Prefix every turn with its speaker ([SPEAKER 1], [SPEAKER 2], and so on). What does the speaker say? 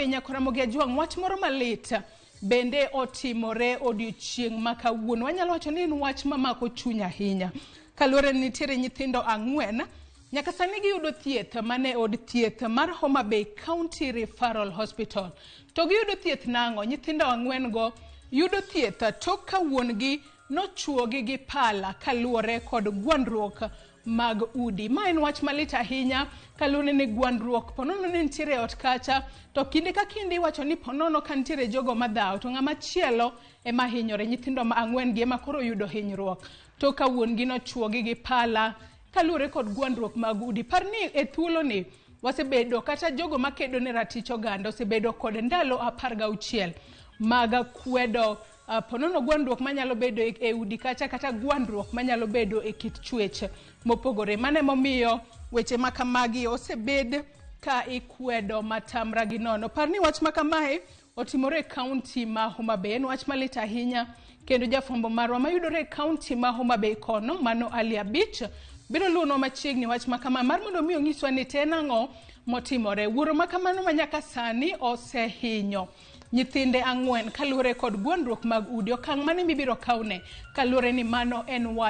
[SPEAKER 1] Bay nyako Ramogi Ajwang' wach moro malit bende otimore odiochieng' ma kawuono. Wanyalo wacho ni en wach mamako chuny ahinya. Kaluore ni nitiere nyithindo 4 nyaka sani giyudo thieth mane od thieth mar Homa Bay County Referral Hospital. To giyudo thieth nang'o? Nyithindo 4 go yudo thieth tok ka wuongi nochuogi gi pala kaluore kod gwandruok mag udi. Ma en wach malit ahinya kaluore ni gwandruok ponono ne nitiere ot kacha, to kinde ka kinde iwacho ni ponono ka nitiere jogo madhaw to ng'ama chielo ema hinyore. Nyithindo 4 gi ema koro yudo hinyruok to ka wuongi nochuogi gi pala kaluore kod gwandruok mag udi. Parni e thuolo ni wasebedo kata jogo makedo ne ratich oganda osebedo kod ndalo 16 mag kwedo ponono gwandruok manyalo bedo e udi kacha kata gwandruok manyalo bedo e kit chwech mopogore. Mane momiyo weche makamagi osebed ka ikwedo matamra gi nono. Parni wach makamae otimore e kaunti ma Homa Bay. En wach malit ahinya kendo jafwambo marwa mayudore e kaunti ma Homa Bay kono mano Alia Beach biro luno machiegni wach makama mar mondo mi onyiswa ni tenang'o motimore. Wuoro makamano manyaka sani osehinyo nyithinde 4 kaluore kod gwandruok mag udi. Okang' mane mibiro kaune kaluore ni mano en wach